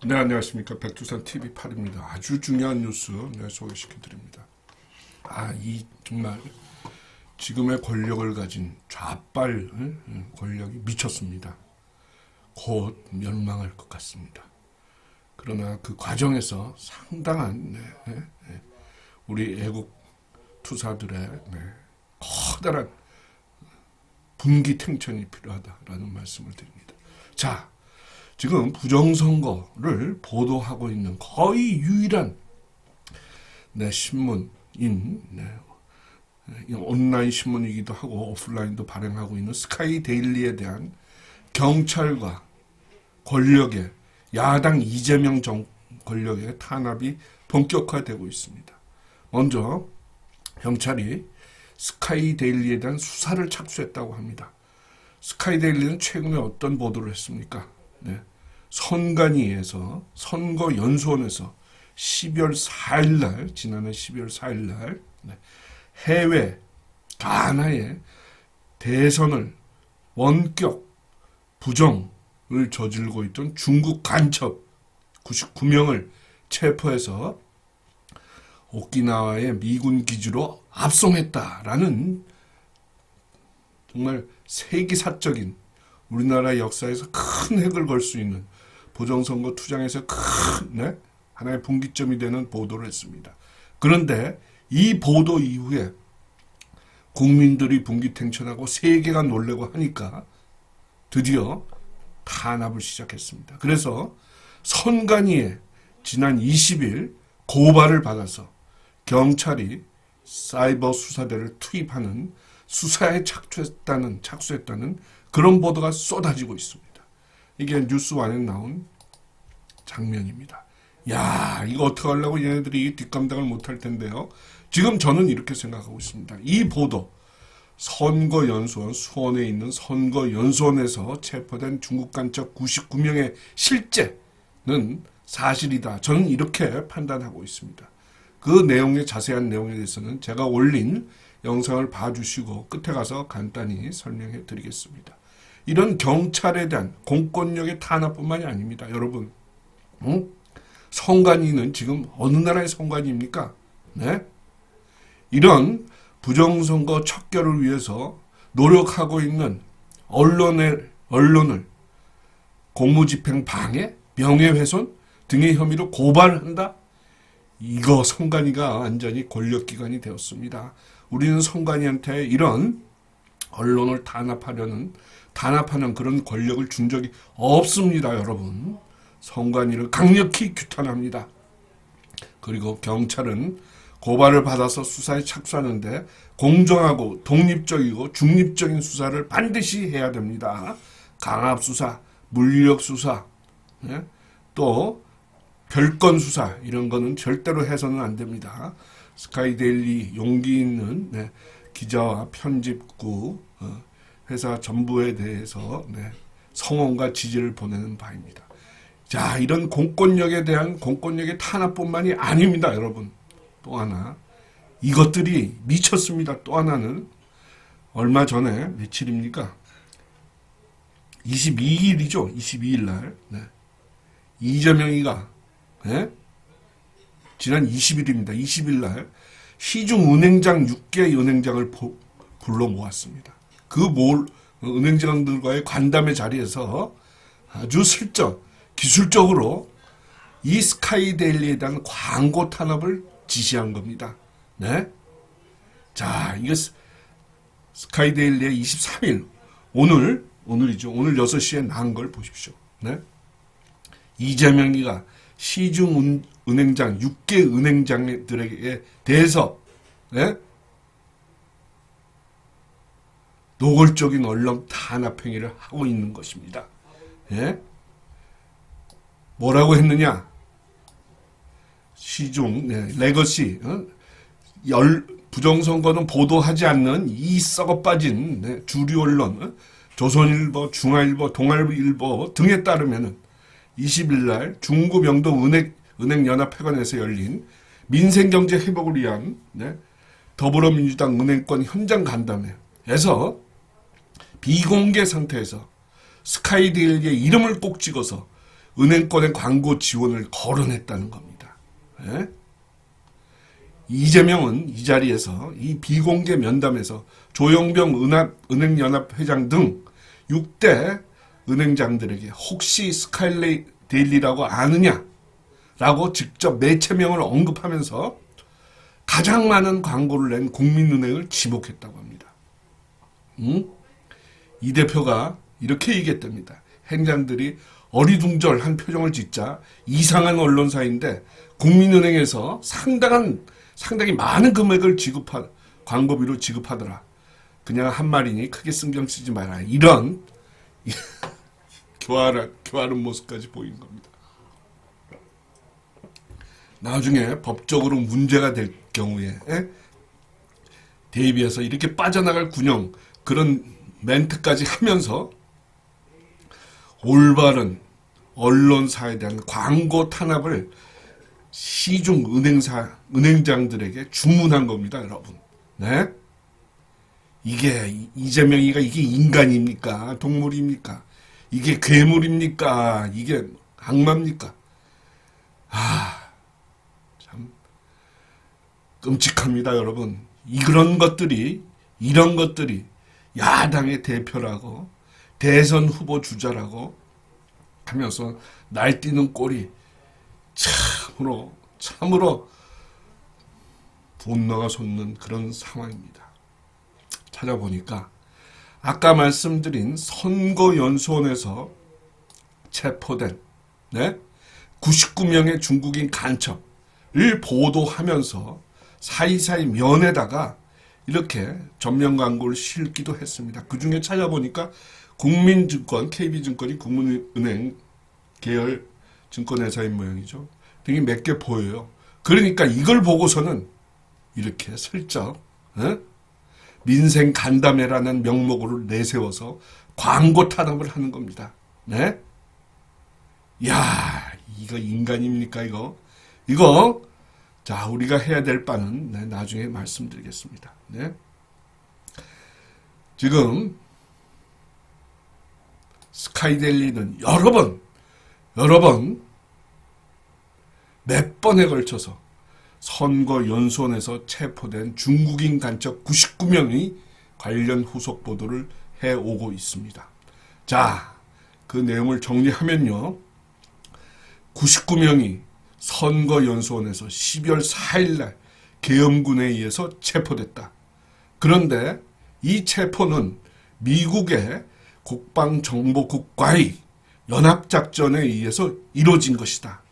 네, 안녕하십니까. 백두산 TV8입니다. 아주 중요한 뉴스 소개시켜드립니다. 이 정말 지금의 권력을 가진 좌빨 권력이 미쳤습니다. 곧 멸망할 것 같습니다. 그러나 그 과정에서 상당한 우리 애국 투사들의 커다란 분기탱천이 필요하다라는 말씀을 드립니다. 자, 지금 부정선거를 보도하고 있는 거의 유일한 신문인 온라인 신문이기도 하고 오프라인도 발행하고 있는 스카이 데일리에 대한 경찰과 권력의 야당 이재명 권력의 탄압이 본격화되고 있습니다. 먼저 경찰이 스카이 데일리에 대한 수사를 착수했다고 합니다. 스카이 데일리는 최근에 어떤 보도를 했습니까? 선관위에서 선거연수원에서 12월 4일 날, 지난해 12월 4일 날 해외 가나의 대선을 원격 부정을 저지르고 있던 중국 간첩 99명을 체포해서 오키나와의 미군 기지로 압송했다라는 정말 세기사적인 우리나라 역사에서 큰 획을 걸 수 있는 부정선거 투쟁에서 큰 하나의 분기점이 되는 보도를 했습니다. 그런데 이 보도 이후에 국민들이 분기탱천하고 세계가 놀래고 하니까 드디어 탄압을 시작했습니다. 그래서 선관위에 지난 20일 고발을 받아서 경찰이 사이버 수사대를 투입하는 수사에 착수했다는 그런 보도가 쏟아지고 있습니다. 이게 뉴스원에 나온 장면입니다. 야, 이거 어떻게 하려고 얘네들이 뒷감당을 못할 텐데요. 지금 저는 이렇게 생각하고 있습니다. 이 보도, 선거연수원, 수원에 있는 선거연수원에서 체포된 중국 간첩 99명의 실제는 사실이다. 저는 이렇게 판단하고 있습니다. 그 내용의 자세한 내용에 대해서는 제가 올린 영상을 봐주시고 끝에 가서 간단히 설명해 드리겠습니다. 이런 경찰에 대한 공권력의 탄압뿐만이 아닙니다. 여러분, 선관위는 지금 어느 나라의 선관위입니까? 이런 부정선거 척결을 위해서 노력하고 있는 언론을 공무집행 방해, 명예훼손 등의 혐의로 고발한다? 이거 선관위가 완전히 권력기관이 되었습니다. 우리는 선관위한테 이런 언론을 탄압하는 그런 권력을 준 적이 없습니다, 여러분. 선관위를 강력히 규탄합니다. 그리고 경찰은 고발을 받아서 수사에 착수하는데 공정하고 독립적이고 중립적인 수사를 반드시 해야 됩니다. 강압수사, 물력수사, 또 별건 수사 이런 거는 절대로 해서는 안 됩니다. 스카이데일리 용기 있는 기자와 편집국 회사 전부에 대해서 성원과 지지를 보내는 바입니다. 자, 이런 공권력에 대한 공권력의 탄압뿐만이 아닙니다, 여러분. 또 하나, 이것들이 미쳤습니다. 또 하나는 얼마 전에 며칠입니까? 22일이죠. 22일 날 이재명이가 지난 20일입니다. 20일 날 시중은행장 6개 은행장을 불러 모았습니다. 그 은행장들과의 간담회 자리에서 아주 기술적으로 이 스카이데일리에 대한 광고 탄압을 지시한 겁니다. 자, 이게 스카이데일리의 23일 오늘이죠. 오늘 6시에 나온 걸 보십시오. 이재명이가 시중은행장 6개 은행장들에게 대해서 노골적인 언론 탄압 행위를 하고 있는 것입니다. 뭐라고 했느냐? 시중 레거시 부정선거는 보도하지 않는 이 썩어빠진 주류 언론 조선일보, 중앙일보, 동아일보 등에 따르면은 20일 날 중구 명동 은행연합회관에서 열린 민생경제 회복을 위한 더불어민주당 은행권 현장 간담회에서 비공개 상태에서 스카이데일리의 이름을 꼭 찍어서 은행권의 광고 지원을 거론했다는 겁니다. 예? 이재명은 이 자리에서 이 비공개 면담에서 조영병 은행연합 회장 등 6대 은행장들에게 혹시 스카이데일리라고 아느냐? 라고 직접 매체명을 언급하면서 가장 많은 광고를 낸 국민은행을 지목했다고 합니다. 이 대표가 이렇게 얘기했답니다. 행장들이 어리둥절한 표정을 짓자 이상한 언론사인데 국민은행에서 상당히 많은 금액을 광고비로 지급하더라. 그냥 한 말이니 크게 신경 쓰지 마라. 이런 교활한 모습까지 보이는 겁니다. 나중에 법적으로 문제가 될 경우에 대비해서 이렇게 빠져나갈 군용 그런 멘트까지 하면서 올바른 언론사에 대한 광고 탄압을 시중 은행장들에게 주문한 겁니다, 여러분. 네? 이게 이재명이가 이게 인간입니까? 동물입니까? 이게 괴물입니까? 이게 악마입니까? 참 끔찍합니다, 여러분. 이런 것들이 야당의 대표라고 대선 후보 주자라고 하면서 날뛰는 꼴이 참으로 분노가 솟는 그런 상황입니다. 찾아보니까 아까 말씀드린 선거연수원에서 체포된 99명의 중국인 간첩을 보도하면서 사이사이 면에다가 이렇게 전면 광고를 실기도 했습니다. 그 중에 찾아보니까 국민증권, KB증권이 국민은행 계열 증권회사인 모양이죠. 등이 몇 개 보여요. 그러니까 이걸 보고서는 이렇게 슬쩍 민생 간담회라는 명목으로 내세워서 광고 탄압을 하는 겁니다. 네? 야, 이거 인간입니까, 이거? 자, 우리가 해야 될 바는 나중에 말씀드리겠습니다. 네? 지금 스카이데일리는 여러 번 몇 번에 걸쳐서 선거연수원에서 체포된 중국인 간첩 99명이 관련 후속 보도를 해오고 있습니다. 자, 그 내용을 정리하면요. 99명이 선거연수원에서 12월 4일날 계엄군에 의해서 체포됐다. 그런데 이 체포는 미국의 국방정보국과의 연합작전에 의해서 이루어진 것이다.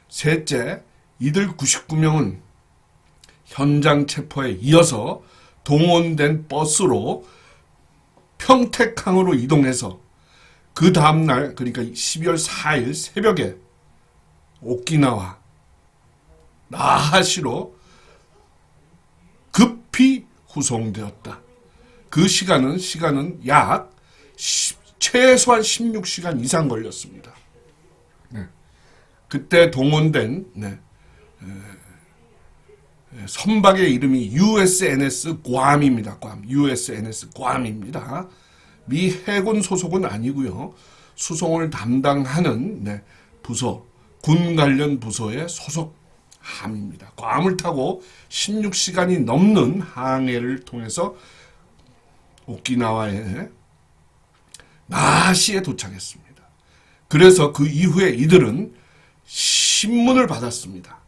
셋째, 이들 99명은 현장 체포에 이어서 동원된 버스로 평택항으로 이동해서 그 다음날, 그러니까 12월 4일 새벽에 오키나와 나하시로 급히 후송되었다. 그 시간은 약 최소한 16시간 이상 걸렸습니다. 그때 동원된 선박의 이름이 USNS 괌입니다. USNS 괌입니다. 미 해군 소속은 아니고요. 수송을 담당하는 부서, 군 관련 부서의 소속 함입니다. 괌을 타고 16시간이 넘는 항해를 통해서 오키나와의 나시에 도착했습니다. 그래서 그 이후에 이들은 신문을 받았습니다.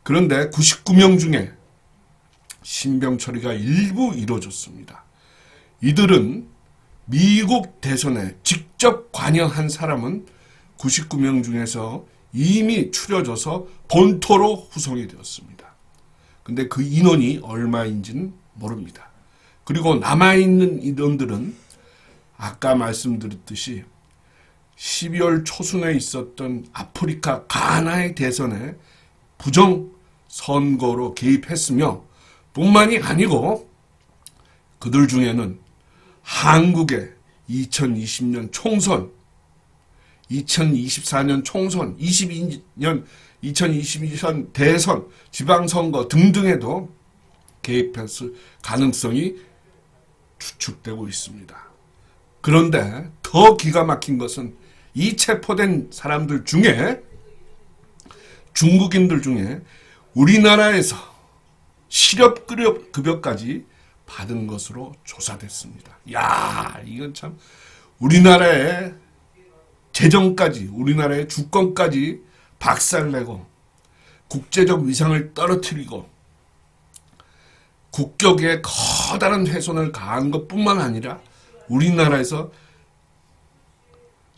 그런데 99명 중에 신병 처리가 일부 이루어졌습니다. 이들은 미국 대선에 직접 관여한 사람은 99명 중에서 이미 추려져서 본토로 후송이 되었습니다. 근데 그 인원이 얼마인지는 모릅니다. 그리고 남아있는 인원들은 아까 말씀드렸듯이 12월 초순에 있었던 아프리카 가나의 대선에 부정 선거로 개입했으며 뿐만이 아니고 그들 중에는 한국의 2020년 총선, 2024년 총선, 2022년 대선, 지방선거 등등에도 개입했을 가능성이 추측되고 있습니다. 그런데 더 기가 막힌 것은 이 체포된 사람들 중에 중국인들 중에 우리나라에서 실업급여까지 받은 것으로 조사됐습니다. 야, 이건 참 우리나라의 재정까지, 우리나라의 주권까지 박살내고 국제적 위상을 떨어뜨리고 국격에 커다란 훼손을 가한 것뿐만 아니라 우리나라에서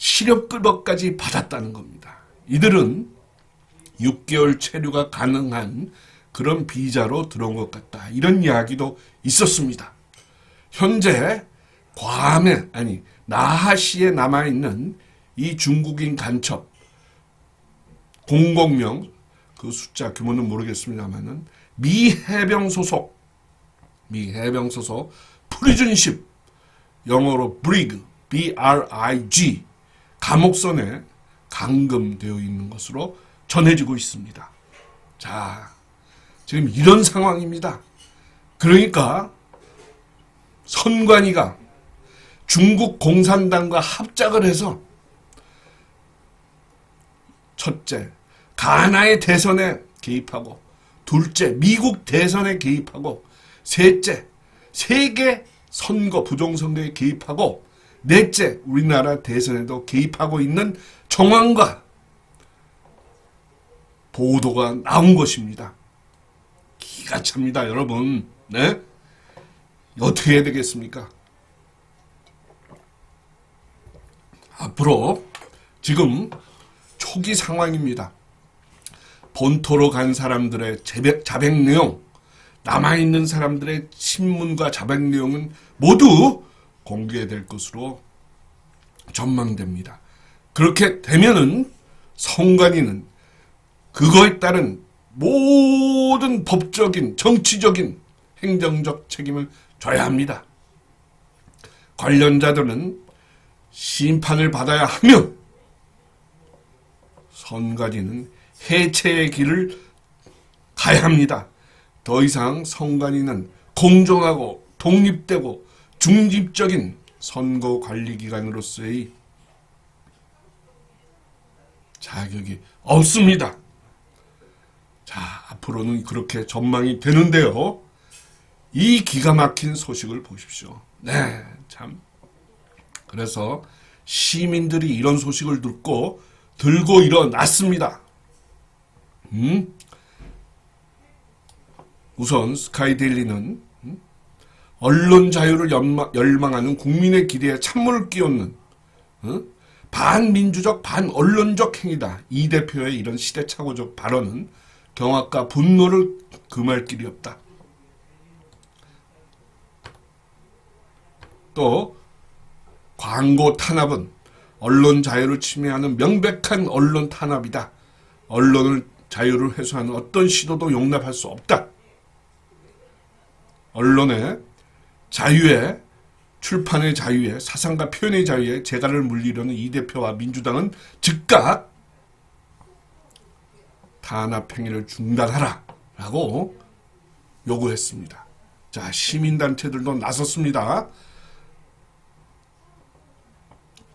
실업급여까지 받았다는 겁니다. 이들은 6개월 체류가 가능한 그런 비자로 들어온 것 같다. 이런 이야기도 있었습니다. 현재 괌에, 나하시에 남아있는 이 중국인 간첩 공공명, 그 숫자 규모는 모르겠습니다만은 미해병 소속 프리즌십, 영어로 브리그, BRIG 감옥선에 감금되어 있는 것으로 전해지고 있습니다. 자, 지금 이런 상황입니다. 그러니까 선관위가 중국 공산당과 합작을 해서 첫째, 가나의 대선에 개입하고, 둘째, 미국 대선에 개입하고, 셋째, 세계 선거, 부정선거에 개입하고, 넷째, 우리나라 대선에도 개입하고 있는 정황과 보도가 나온 것입니다. 기가 찹니다, 여러분. 네? 어떻게 해야 되겠습니까? 앞으로 지금 초기 상황입니다. 본토로 간 사람들의 자백 내용, 남아있는 사람들의 신문과 자백 내용은 모두 공개될 것으로 전망됩니다. 그렇게 되면은 선관위는 그거에 따른 모든 법적인, 정치적인, 행정적 책임을 져야 합니다. 관련자들은 심판을 받아야 하며 선관위는 해체의 길을 가야 합니다. 더 이상 선관위는 공정하고 독립되고 중립적인 선거관리기관으로서의 자격이 없습니다. 자, 앞으로는 그렇게 전망이 되는데요. 이 기가 막힌 소식을 보십시오. 네, 참. 그래서 시민들이 이런 소식을 듣고 들고 일어났습니다. 우선 스카이데일리는 언론 자유를 열망하는 국민의 기대에 찬물을 끼얹는 반민주적, 반언론적 행위다. 이 대표의 이런 시대착오적 발언은 경악과 분노를 금할 길이 없다. 또 광고 탄압은 언론 자유를 침해하는 명백한 언론 탄압이다. 언론을 자유를 훼손하는 어떤 시도도 용납할 수 없다. 언론의 자유에, 출판의 자유에, 사상과 표현의 자유에 재갈을 물리려는 이 대표와 민주당은 즉각 탄압 행위를 중단하라 라고 요구했습니다. 자, 시민단체들도 나섰습니다.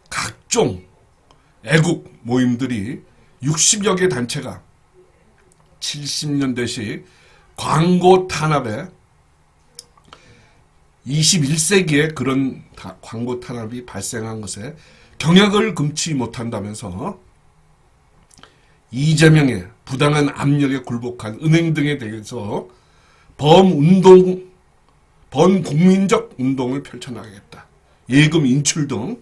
각종 애국 모임들이 60여 개 단체가 70년대식 광고 탄압에 21세기에 그런 광고 탄압이 발생한 것에 경악을 금치 못한다면서 이재명의 부당한 압력에 굴복한 은행 등에 대해서 범국민적 운동을 펼쳐나가겠다. 예금 인출 등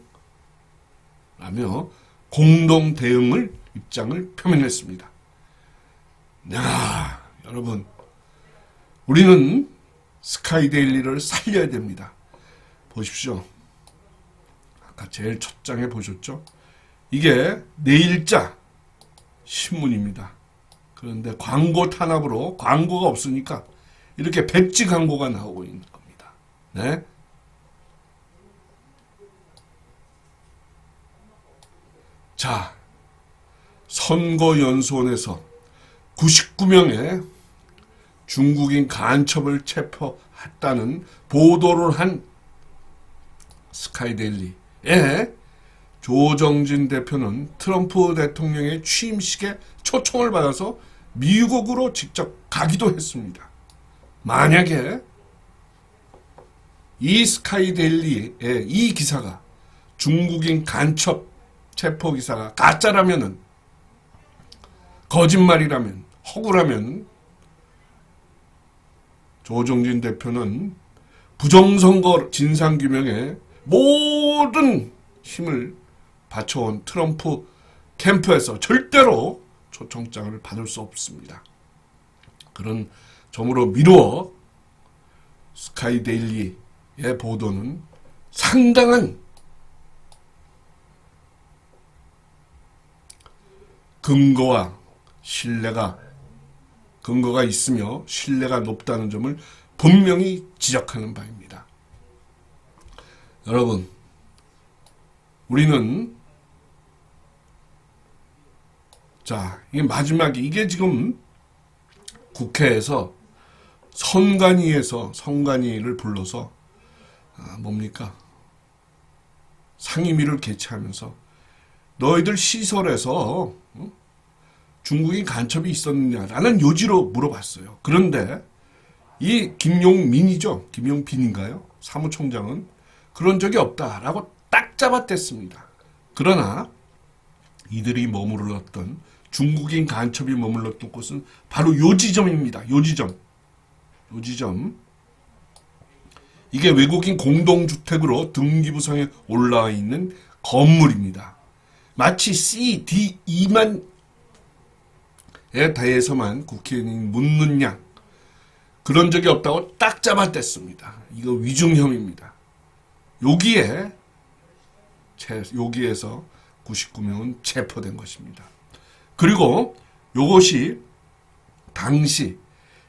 라며 공동 대응을 입장을 표명했습니다. 야, 여러분, 우리는 스카이데일리를 살려야 됩니다. 보십시오. 아까 제일 첫 장에 보셨죠? 이게 내일자 신문입니다. 그런데 광고 탄압으로 광고가 없으니까 이렇게 백지 광고가 나오고 있는 겁니다. 네? 자, 선거연수원에서 99명의 중국인 간첩을 체포했다는 보도를 한 스카이데일리에 조정진 대표는 트럼프 대통령의 취임식에 초청을 받아서 미국으로 직접 가기도 했습니다. 만약에 이 스카이데일리의 이 기사가 중국인 간첩 체포 기사가 가짜라면은, 거짓말이라면, 허구라면 조정진 대표는 부정선거 진상규명에 모든 힘을 바쳐온 트럼프 캠프에서 절대로 초청장을 받을 수 없습니다. 그런 점으로 미루어 스카이데일리의 보도는 상당한 근거가 있으며 신뢰가 높다는 점을 분명히 지적하는 바입니다. 여러분, 우리는 이게 마지막에, 이게 지금 국회에서 선관위를 불러서 뭡니까? 상임위를 개최하면서 너희들 시설에서 중국인 간첩이 있었느냐라는 요지로 물어봤어요. 그런데 이 김용빈인가요? 사무총장은 그런 적이 없다라고 딱 잡아댔습니다. 그러나 이들이 머물렀던, 중국인 간첩이 머물렀던 곳은 바로 요 지점입니다. 요 지점. 이게 외국인 공동주택으로 등기부상에 올라와 있는 건물입니다. 마치 C, D, E만에 대해서만 국회의원이 묻는 양, 그런 적이 없다고 딱 잡아댔습니다. 이거 위증혐의입니다. 여기에서 99명은 체포된 것입니다. 그리고 요것이 당시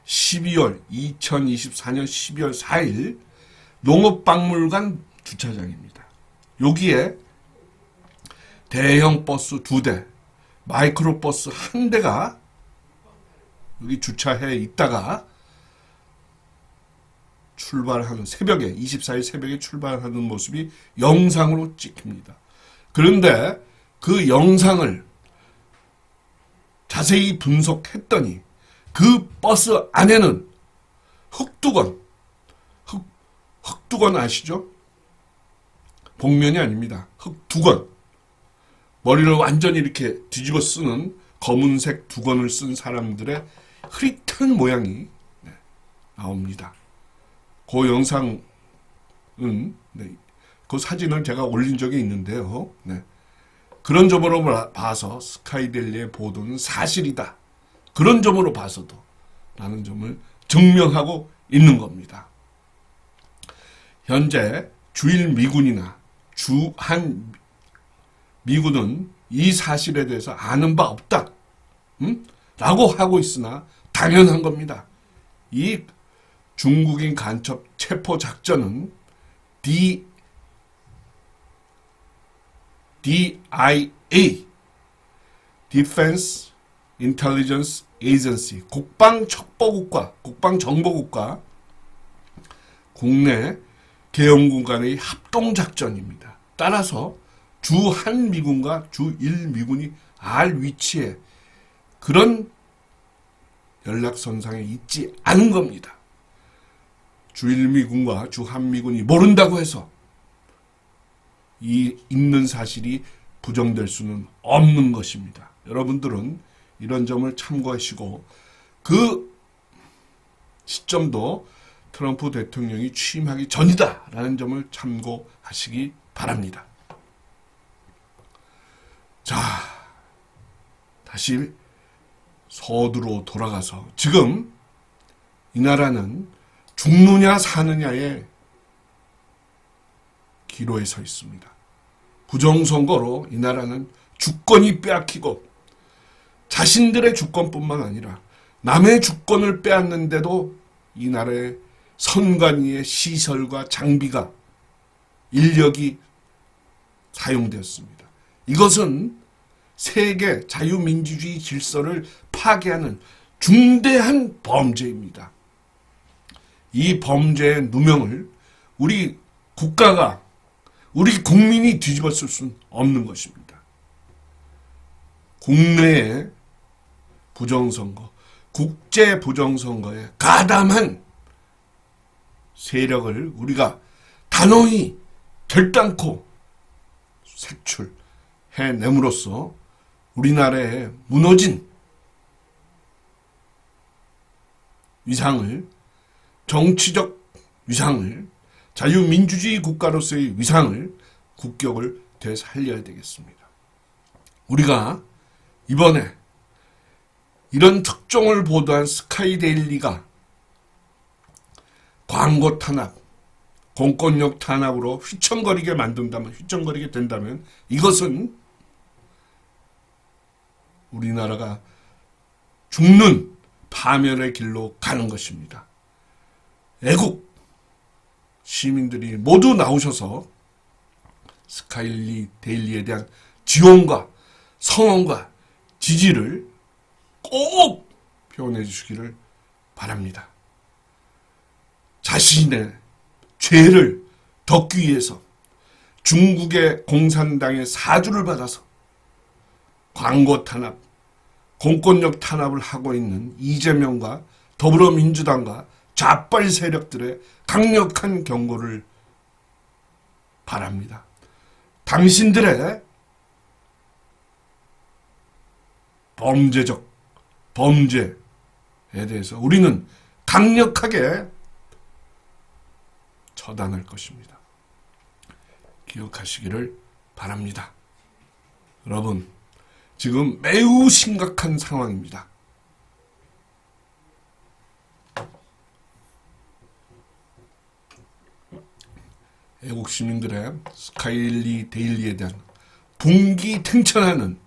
2024년 12월 4일 농업박물관 주차장입니다. 여기에 대형 버스 2대, 마이크로버스 1대가 여기 주차해 있다가 출발하는 새벽에, 24일 새벽에 출발하는 모습이 영상으로 찍힙니다. 그런데 그 영상을 자세히 분석했더니 그 버스 안에는 흑두건 아시죠? 복면이 아닙니다. 흑두건. 머리를 완전히 이렇게 뒤집어 쓰는 검은색 두건을 쓴 사람들의 흐릿한 모양이 나옵니다. 그 영상은, 그 사진을 제가 올린 적이 있는데요. 그런 점으로 봐서 스카이데일리의 보도는 사실이다. 그런 점으로 봐서도 라는 점을 증명하고 있는 겁니다. 현재 주일미군이나 주한미군은 이 사실에 대해서 아는 바 없다. 라고 하고 있으나 당연한 겁니다. 이 중국인 간첩 체포 작전은 DIA, Defense Intelligence Agency, 국방정보국과 국내 계엄군 간의 합동작전입니다. 따라서 주한미군과 주일미군이 알 위치에 그런 연락선상에 있지 않은 겁니다. 주일미군과 주한미군이 모른다고 해서 이 있는 사실이 부정될 수는 없는 것입니다. 여러분들은 이런 점을 참고하시고 그 시점도 트럼프 대통령이 취임하기 전이다라는 점을 참고하시기 바랍니다. 자, 다시 서두로 돌아가서 지금 이 나라는 죽느냐 사느냐의 기로에 서 있습니다. 부정선거로 이 나라는 주권이 빼앗기고 자신들의 주권뿐만 아니라 남의 주권을 빼앗는데도 이 나라의 선관위의 시설과 장비가, 인력이 사용되었습니다. 이것은 세계 자유민주주의 질서를 파괴하는 중대한 범죄입니다. 이 범죄의 누명을 우리 국가가, 우리 국민이 뒤집었을 수는 없는 것입니다. 국내의 부정선거, 국제 부정선거에 가담한 세력을 우리가 단호히 결단코 색출해냄으로써 우리나라의 무너진 위상을, 정치적 위상을, 자유민주주의 국가로서의 위상을, 국격을 되살려야 되겠습니다. 우리가 이번에 이런 특종을 보도한 스카이데일리가 광고 탄압, 공권력 탄압으로 휘청거리게 된다면 이것은 우리나라가 죽는 파멸의 길로 가는 것입니다. 애국 시민들이 모두 나오셔서 스카이데일리에 대한 지원과 성원과 지지를 꼭 표현해 주시기를 바랍니다. 자신의 죄를 덮기 위해서 중국의 공산당의 사주를 받아서 광고 탄압, 공권력 탄압을 하고 있는 이재명과 더불어민주당과 좌빨 세력들의 강력한 경고를 바랍니다. 당신들의 범죄적 범죄에 대해서 우리는 강력하게 처단할 것입니다. 기억하시기를 바랍니다. 여러분, 지금 매우 심각한 상황입니다. 애국 시민들의 스카이데일리에 대한 분기탱천하는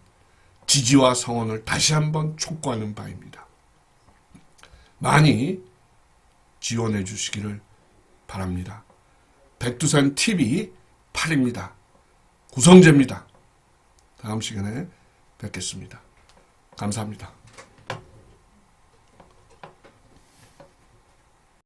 지지와 성원을 다시 한번 촉구하는 바입니다. 많이 지원해 주시기를 바랍니다. 백두산 TV 8입니다. 구성재입니다. 다음 시간에 뵙겠습니다. 감사합니다.